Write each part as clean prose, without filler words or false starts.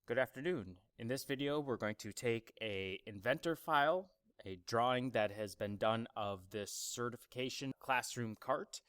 Good afternoon. In this video, we're going to take a Inventor file, a drawing that has been done of this certification classroom cart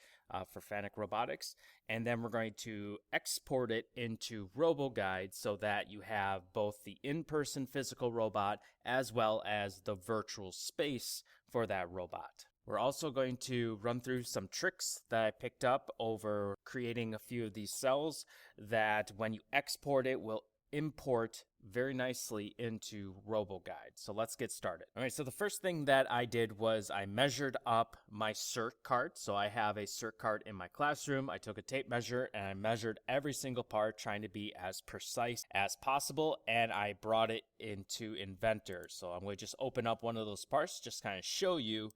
for FANUC Robotics, and then we're going to export it into Roboguide so that you have both the in-person physical robot as well as the virtual space for that robot. We're also going to run through some tricks that I picked up over creating a few of these cells that when you export it will import very nicely into Roboguide. So let's get started. All right, so the first thing that I did was I measured up my circ cart. So I have a circ cart in my classroom. I took a tape measure and I measured every single part, trying to be as precise as possible, and I brought it into Inventor. So I'm going to just open up one of those parts, just kind of show you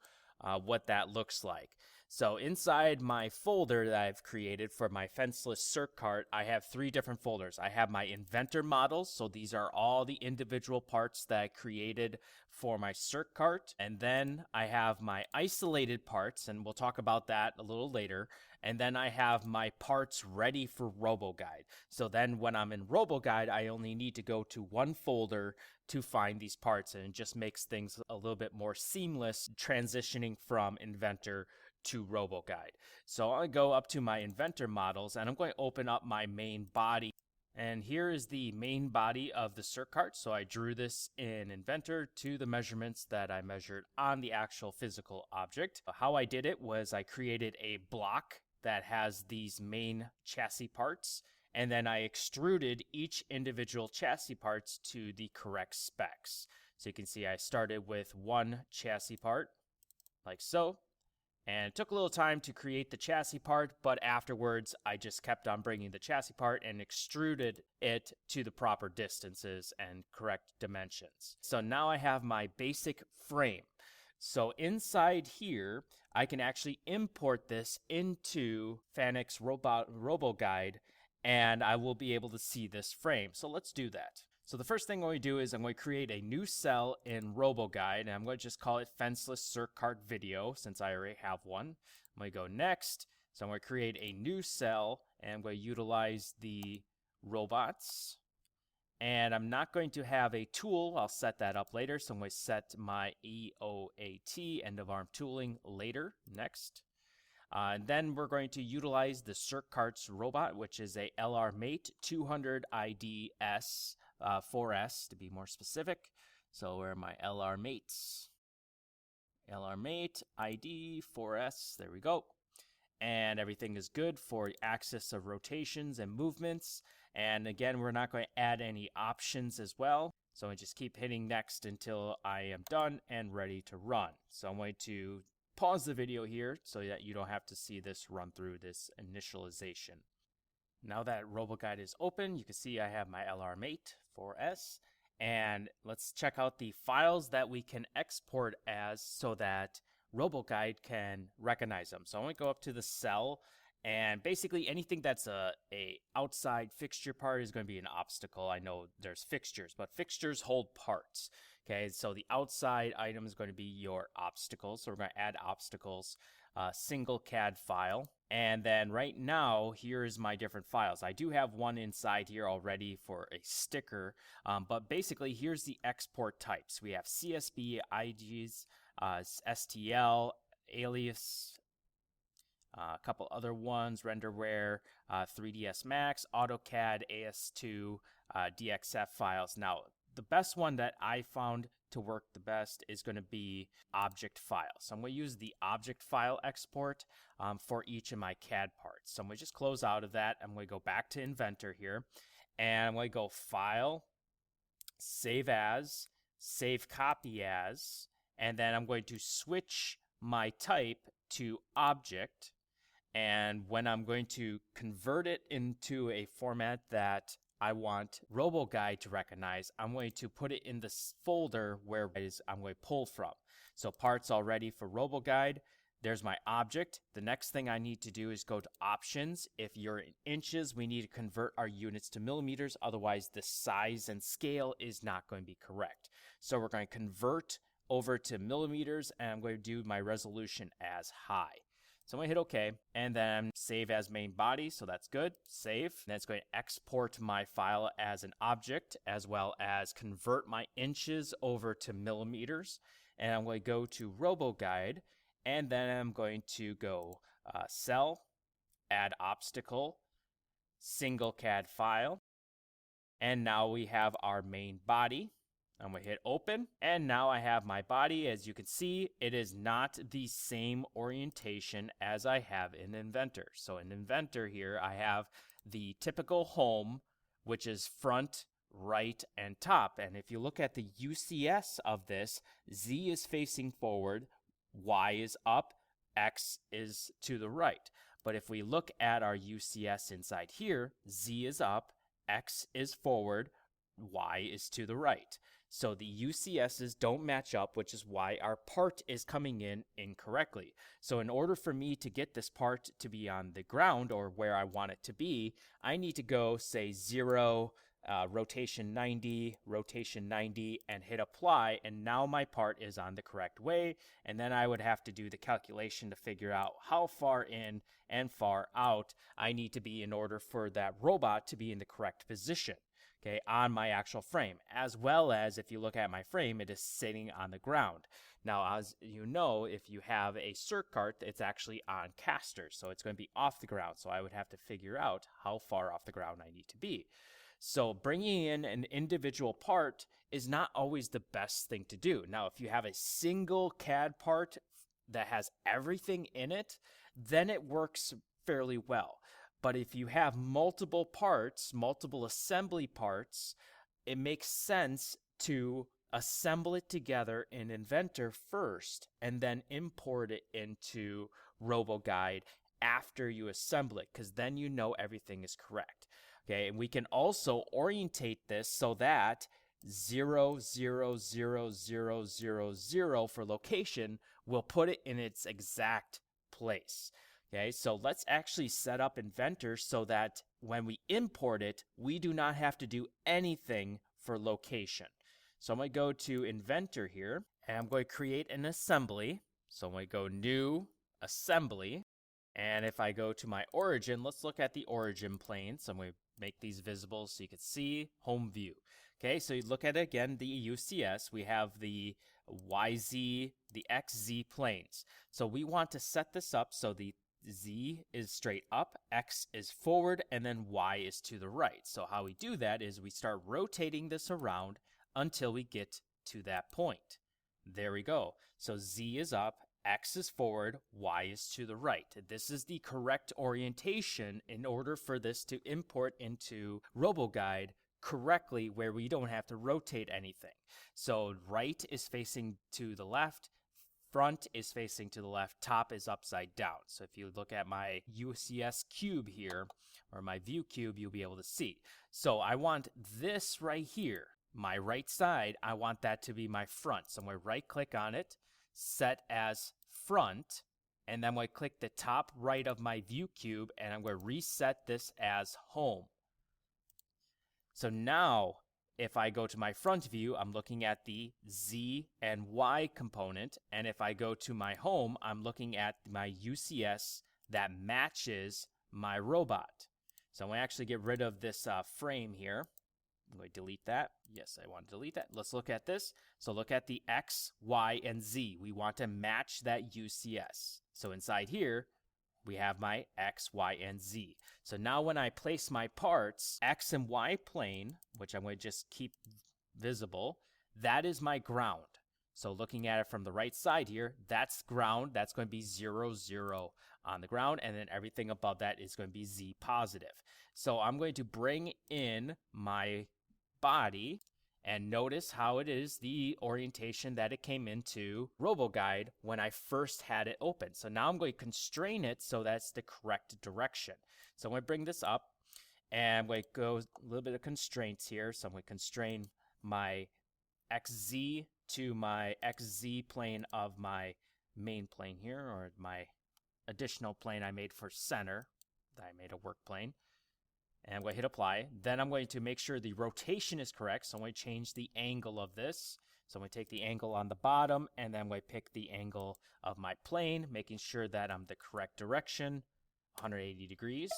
what that looks like. So inside my folder that I've created for my fenceless circ cart, I have three different folders. I have my Inventor models, so these are all the individual parts that I created for my circ cart. And then I have my isolated parts, and we'll talk about that a little later. And then I have my parts ready for Roboguide. So then when I'm in Roboguide, I only need to go to one folder to find these parts, and it just makes things a little bit more seamless transitioning from Inventor to Roboguide. So I'll go up to my Inventor models and I'm going to open up my main body. And here is the main body of the circ cart. So I drew this in Inventor to the measurements that I measured on the actual physical object. How I did it was I created a block that has these main chassis parts, and then I extruded each individual chassis parts to the correct specs. So you can see I started with one chassis part like so. And it took a little time to create the chassis part, but afterwards I just kept on bringing the chassis part and extruded it to the proper distances and correct dimensions. So now I have my basic frame. So inside here, I can actually import this into FANUC's Roboguide, and I will be able to see this frame. So let's do that. So the first thing I'm going to do is I'm going to create a new cell in Roboguide, and I'm going to just call it Fenceless Circ Cart Video since I already have one. I'm going to go next. So I'm going to create a new cell, and I'm going to utilize the robots. And I'm not going to have a tool. I'll set that up later. So I'm going to set my EOAT, end of arm tooling, later. Next. And then we're going to utilize the circ carts robot, which is a LR Mate 200 IDS 4S to be more specific. So where are my LR Mates? LR Mate ID 4S, there we go. And everything is good for axis of rotations and movements. And again, we're not going to add any options as well. So I just keep hitting next until I am done and ready to run. So I'm going to pause the video here so that you don't have to see this run through this initialization. Now that Roboguide is open, you can see I have my LR Mate 4S, and let's check out the files that we can export as so that Roboguide can recognize them. So I'm going to go up to the cell, and basically anything that's a outside fixture part is going to be an obstacle. I know there's fixtures, but fixtures hold parts. Okay, so the outside item is going to be your obstacles. So we're going to add obstacles, single CAD file. And then right now, here's my different files. I do have one inside here already for a sticker, but basically here's the export types. We have CSV, IGs, STL, alias, a couple other ones, renderware, 3ds Max, AutoCAD, AS2, DXF files. Now, the best one that I found to work the best is going to be object file. So I'm going to use the object file export for each of my CAD parts. So I'm going to just close out of that. I'm going to go back to Inventor here, and I'm going to go File, Save As, Save Copy As, and then I'm going to switch my type to Object. And when I'm going to convert it into a format that I want Roboguide to recognize, I'm going to put it in this folder where I'm going to pull from. So parts all ready for Roboguide. There's my object. The next thing I need to do is go to options. If you're in inches, we need to convert our units to millimeters. Otherwise, the size and scale is not going to be correct. So we're going to convert over to millimeters, and I'm going to do my resolution as high. So I'm going to hit OK, and then save as main body, so that's good. Save. And then it's going to export my file as an object, as well as convert my inches over to millimeters. And I'm going to go to Roboguide, and then I'm going to go Cell, Add Obstacle, Single CAD File. And now we have our main body. I'm going to hit open, and now I have my body. As you can see, it is not the same orientation as I have in Inventor. So in Inventor here, I have the typical home, which is front, right, and top. And if you look at the UCS of this, Z is facing forward, Y is up, X is to the right. But if we look at our UCS inside here, Z is up, X is forward, Y is to the right. So the UCSs don't match up, which is why our part is coming in incorrectly. So in order for me to get this part to be on the ground or where I want it to be, I need to go say 0, rotation 90, and hit apply. And now my part is on the correct way. And then I would have to do the calculation to figure out how far in and far out I need to be in order for that robot to be in the correct position. Okay, on my actual frame, as well as if you look at my frame, it is sitting on the ground. Now, as you know, if you have a circ cart, it's actually on casters, so it's going to be off the ground. So I would have to figure out how far off the ground I need to be. So bringing in an individual part is not always the best thing to do. Now, if you have a single CAD part that has everything in it, then it works fairly well. But if you have multiple parts, multiple assembly parts, it makes sense to assemble it together in Inventor first and then import it into Roboguide after you assemble it, because then you know everything is correct. Okay, and we can also orientate this so that 0, 0, 0, 0, 0, 0 for location will put it in its exact place. Okay, so let's actually set up Inventor so that when we import it, we do not have to do anything for location. So I'm going to go to Inventor here, and I'm going to create an assembly. So I'm going to go New, Assembly, and if I go to my origin, let's look at the origin plane. So I'm going to make these visible so you can see Home View. Okay, so you look at it again, the UCS, we have the YZ, the XZ planes. So we want to set this up so the Z is straight up, X is forward, and then Y is to the right. So how we do that is we start rotating this around until we get to that point. There we go. So Z is up, X is forward, Y is to the right. This is the correct orientation in order for this to import into Roboguide correctly, where we don't have to rotate anything. So right is facing to the left, front is facing to the left, top is upside down. So if you look at my UCS cube here, or my view cube, you'll be able to see. So I want this right here, my right side, I want that to be my front. So I'm going to right click on it, set as front, and then I'm going to click the top right of my view cube, and I'm going to reset this as home. So now, if I go to my front view, I'm looking at the Z and Y component. And if I go to my home, I'm looking at my UCS that matches my robot. So I'm going to actually get rid of this frame here. I'm going to delete that. Yes, I want to delete that. Let's look at this. So look at the X, Y, and Z. We want to match that UCS. So inside here, we have my X, Y, and Z. So now when I place my parts, X and Y plane, which I'm going to just keep visible, that is my ground. So looking at it from the right side here, that's ground. That's going to be 0, 0 on the ground. And then everything above that is going to be Z positive. So I'm going to bring in my body, and notice how it is the orientation that it came into Roboguide when I first had it open. So now I'm going to constrain it so that's the correct direction. So I'm going to bring this up, and I'm going to go a little bit of constraints here. So I'm going to constrain my XZ to my XZ plane of my main plane here, or my additional plane I made for center, that I made a work plane. And I'm going to hit apply. Then I'm going to make sure the rotation is correct. So I'm going to change the angle of this. So I'm going to take the angle on the bottom, and then I'm going to pick the angle of my plane, making sure that I'm the correct direction, 180 degrees.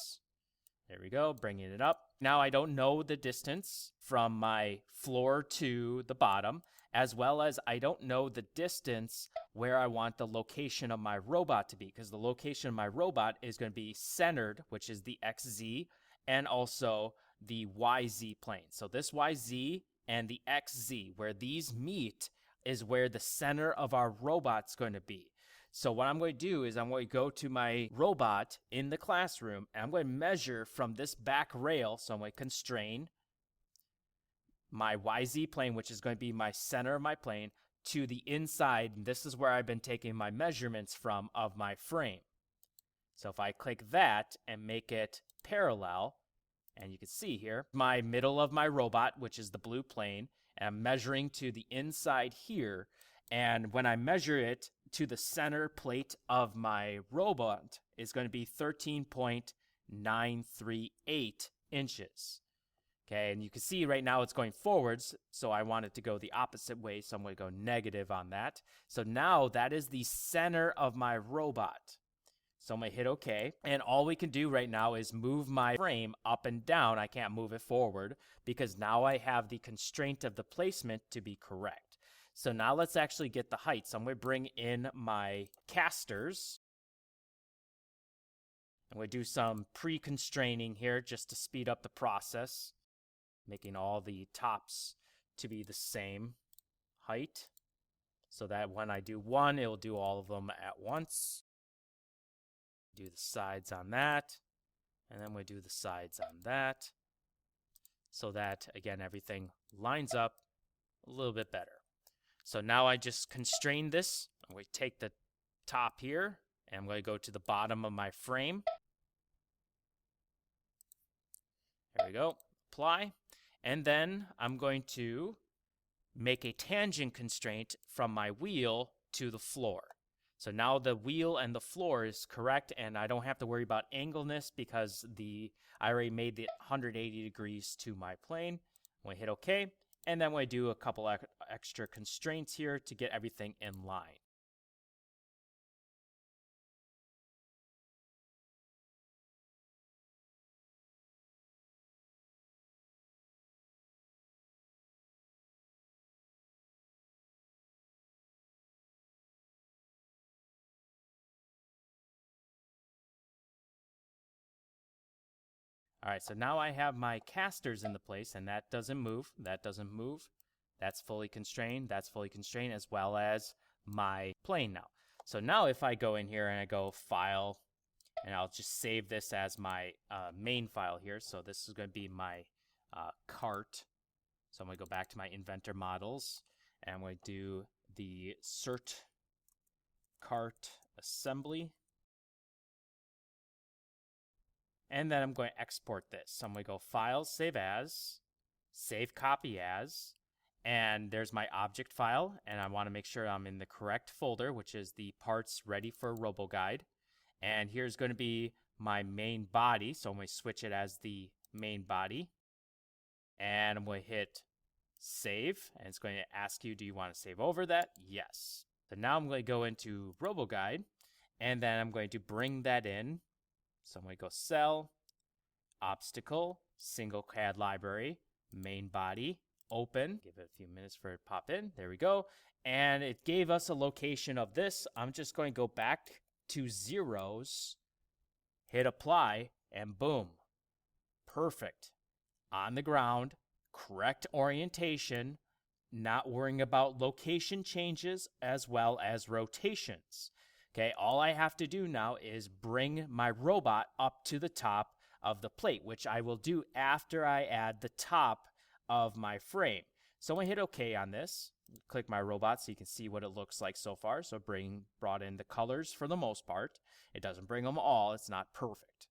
There we go, bringing it up. Now I don't know the distance from my floor to the bottom, as well as I don't know the distance where I want the location of my robot to be, because the location of my robot is going to be centered, which is the XZ, and also the YZ plane. So this YZ and the XZ, where these meet, is where the center of our robot's going to be. So what I'm going to do is I'm going to go to my robot in the classroom, and I'm going to measure from this back rail. So I'm going to constrain my YZ plane, which is going to be my center of my plane, to the inside. And this is where I've been taking my measurements from of my frame. So if I click that and make it parallel, and you can see here, my middle of my robot, which is the blue plane, and I'm measuring to the inside here. And when I measure it to the center plate of my robot, is going to be 13.938 inches. Okay, and you can see right now it's going forwards, so I want it to go the opposite way, so I'm going to go negative on that. So now that is the center of my robot. So I'm going to hit OK, and all we can do right now is move my frame up and down. I can't move it forward because now I have the constraint of the placement to be correct. So now let's actually get the height. So I'm going to bring in my casters. I'm going to do some pre-constraining here just to speed up the process, making all the tops to be the same height so that when I do one, it will do all of them at once. Do the sides on that, and then we do the sides on that, so that, again, everything lines up a little bit better. So now I just constrain this. I'm going to take the top here, and I'm going to go to the bottom of my frame. There we go. Apply. And then I'm going to make a tangent constraint from my wheel to the floor. So now the wheel and the floor is correct, and I don't have to worry about angleness because I already made the 180 degrees to my plane. I'm going to hit OK, and then I'm going to do a couple extra constraints here to get everything in line. All right, so now I have my casters in the place, and that doesn't move. That doesn't move. That's fully constrained. That's fully constrained, as well as my plane now. So now if I go in here and I go File, and I'll just save this as my main file here. So this is going to be my cart. So I'm going to go back to my Inventor models, and I'm going to do the cert cart assembly. And then I'm going to export this. So I'm going to go File, Save As, Save Copy As, and there's my object file, and I want to make sure I'm in the correct folder, which is the parts ready for Roboguide. And here's going to be my main body, so I'm going to switch it as the main body. And I'm going to hit Save, and it's going to ask you, do you want to save over that? Yes. So now I'm going to go into Roboguide, and then I'm going to bring that in. So I'm going to go Cell, Obstacle, Single CAD Library, Main Body, Open. Give it a few minutes for it to pop in. There we go. And it gave us a location of this. I'm just going to go back to zeros, hit Apply, and boom. Perfect. On the ground, correct orientation, not worrying about location changes as well as rotations. Okay, all I have to do now is bring my robot up to the top of the plate, which I will do after I add the top of my frame. So I'm going to hit OK on this. Click my robot so you can see what it looks like so far. So brought in the colors for the most part. It doesn't bring them all. It's not perfect.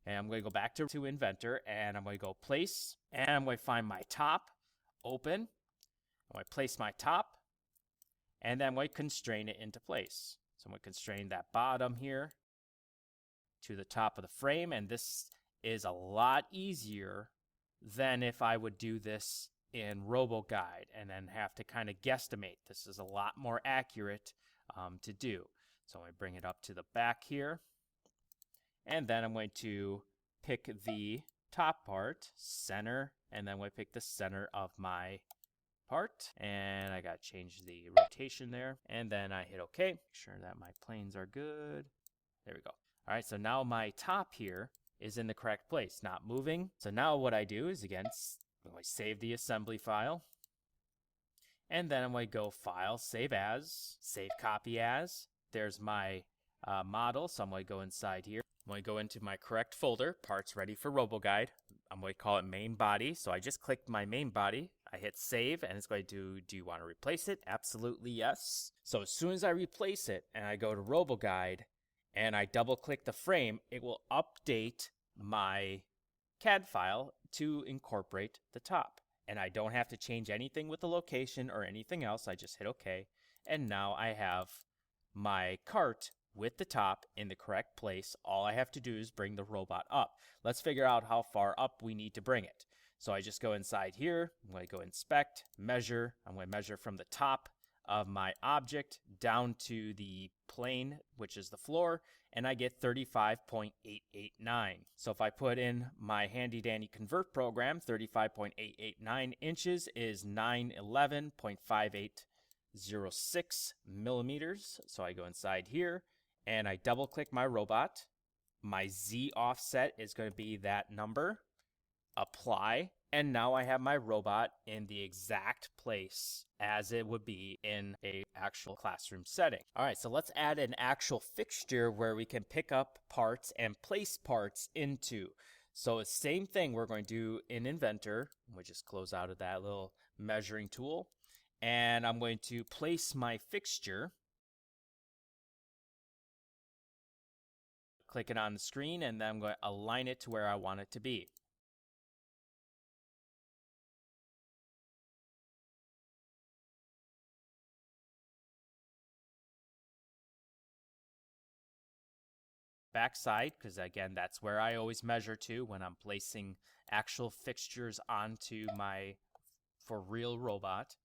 And I'm going to go back to Inventor, and I'm going to go Place, and I'm going to find my top, Open. I'm going to place my top, and then I'm going to constrain it into place. So I'm going to constrain that bottom here to the top of the frame, and this is a lot easier than if I would do this in Roboguide and then have to kind of guesstimate. This is a lot more accurate to do. So I'm going to bring it up to the back here. And then I'm going to pick the top part, center, and then I'm going to pick the center of my part. And I got to change the rotation there. And then I hit OK. Make sure that my planes are good. There we go. All right, so now my top here is in the correct place, not moving. So now what I do is, again, I'm going to save the assembly file. And then I'm going to go File, Save As, Save Copy As. There's my model, so I'm going to go inside here. I'm going to go into my correct folder, Parts Ready for Roboguide. I'm going to call it Main Body. So I just clicked my main body. I hit Save, and it's going to do you want to replace it? Absolutely yes. So as soon as I replace it, and I go to Roboguide, and I double-click the frame, it will update my CAD file to incorporate the top. And I don't have to change anything with the location or anything else. I just hit OK. And now I have my cart with the top in the correct place. All I have to do is bring the robot up. Let's figure out how far up we need to bring it. So I just go inside here. I'm going to go Inspect, Measure. I'm going to measure from the top of my object down to the plane, which is the floor, and I get 35.889. So if I put in my handy dandy convert program, 35.889 inches is 911.5806 millimeters. So I go inside here and I double click my robot. My Z offset is going to be that number. Apply. And now I have my robot in the exact place as it would be in an actual classroom setting. All right, so let's add an actual fixture where we can pick up parts and place parts into. So the same thing we're going to do in Inventor. We'll just close out of that little measuring tool. And I'm going to place my fixture. Click it on the screen, and then I'm going to align it to where I want it to be. Backside, because again, that's where I always measure to when I'm placing actual fixtures onto my for real robot.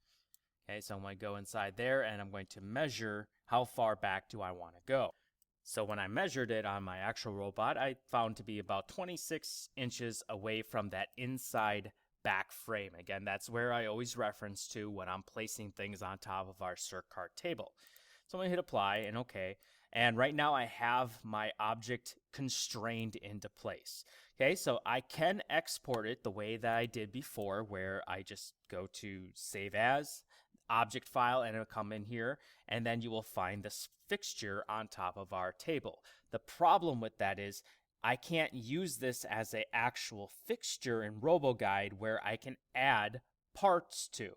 Okay, so I'm going to go inside there and I'm going to measure how far back do I want to go. So when I measured it on my actual robot, I found to be about 26 inches away from that inside back frame. Again, that's where I always reference to when I'm placing things on top of our circ cart table. So I'm going to hit apply and OK. And right now I have my object constrained into place. Okay, so I can export it the way that I did before, where I just go to Save As, Object File, and it'll come in here, and then you will find this fixture on top of our table. The problem with that is I can't use this as an actual fixture in Roboguide where I can add parts to.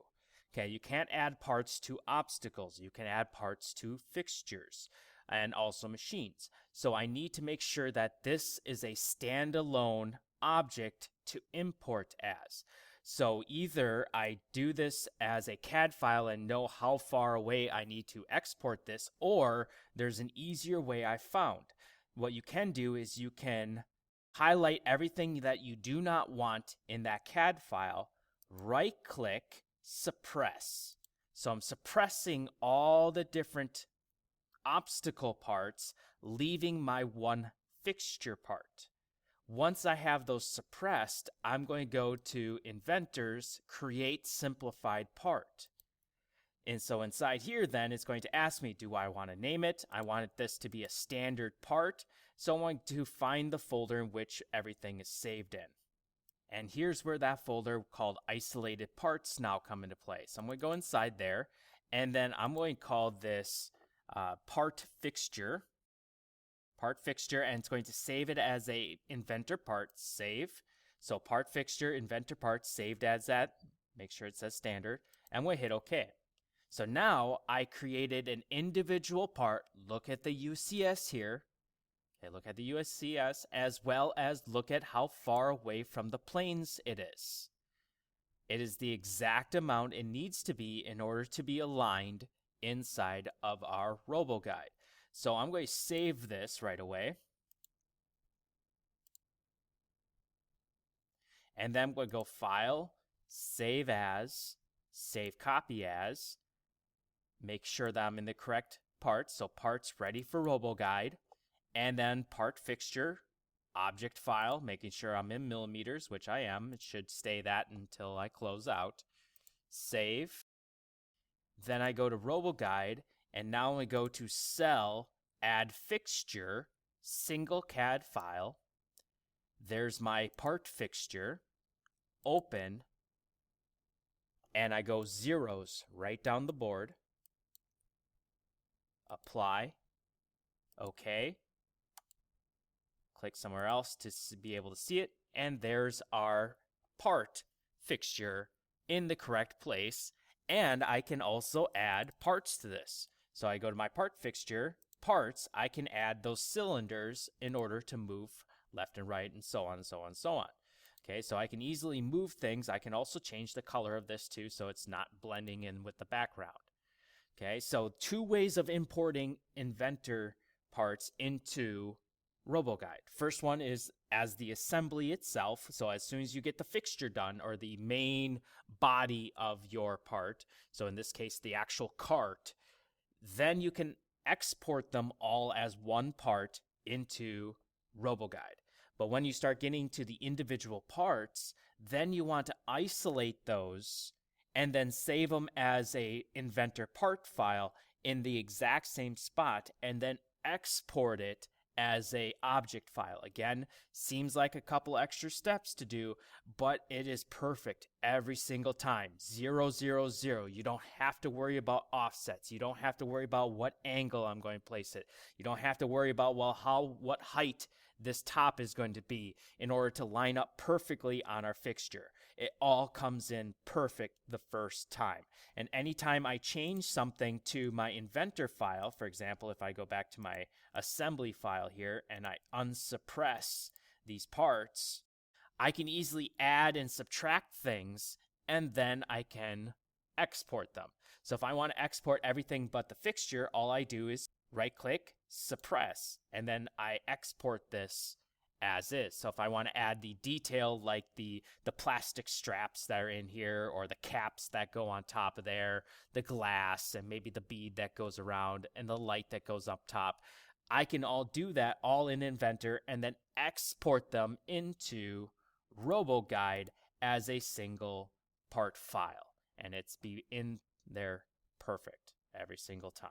Okay, you can't add parts to obstacles. You can add parts to fixtures and also machines. So I need to make sure that this is a standalone object to import as. So either I do this as a CAD file and know how far away I need to export this, or there's an easier way I found. What you can do is you can highlight everything that you do not want in that CAD file, right-click, suppress. So I'm suppressing all the different obstacle parts, leaving my one fixture part. Once I have those suppressed, I'm going to go to Inventors, Create Simplified Part. And so inside here then, it's going to ask me, do I want to name it? I want this to be a standard part. So I'm going to find the folder in which everything is saved in. And here's where that folder called Isolated Parts now come into play. So I'm going to go inside there, and then I'm going to call this part fixture, and it's going to save it as a inventor part, save. So part fixture, inventor part, saved as that. Make sure it says standard, and we'll hit OK. So now I created an individual part. Look at the UCS here. Okay, look at the UCS, as well as look at how far away from the planes it is. It is the exact amount it needs to be in order to be aligned inside of our Roboguide. So I'm going to save this right away. And then I'm going to go File, save as, save copy as, make sure that I'm in the correct parts, so parts ready for Roboguide, and then part fixture, object file, making sure I'm in millimeters, which I am. It should stay that until I close out. Save. Then I go to Roboguide, and now I go to Cell, Add Fixture, Single CAD File. There's my part fixture. Open. And I go zeros right down the board. Apply. OK. Click somewhere else to be able to see it. And there's our part fixture in the correct place. And I can also add parts to this. So I go to my part fixture, parts, I can add those cylinders in order to move left and right and so on and so on and so on. Okay, so I can easily move things. I can also change the color of this too, so it's not blending in with the background. Okay, so 2 ways of importing Inventor parts into Roboguide. First one is as the assembly itself. So as soon as you get the fixture done, or the main body of your part, so in this case the actual cart, then you can export them all as one part into Roboguide. But when you start getting to the individual parts, then you want to isolate those and then save them as a Inventor part file in the exact same spot, and then export it as a object file. Again, seems like a couple extra steps to do, but it is perfect every single time. 0, 0, 0. You don't have to worry about offsets. You don't have to worry about what angle I'm going to place it. You don't have to worry about, well, what height this top is going to be in order to line up perfectly on our fixture. It all comes in perfect the first time. And anytime I change something to my Inventor file, for example, if I go back to my assembly file here and I unsuppress these parts, I can easily add and subtract things, and then I can export them. So if I want to export everything but the fixture, all I do is right-click, suppress, and then I export this as is. So if I want to add the detail like the plastic straps that are in here, or the caps that go on top of there, the glass, and maybe the bead that goes around, and the light that goes up top, I can all do that all in Inventor and then export them into Roboguide as a single part file. And it's be in there perfect every single time.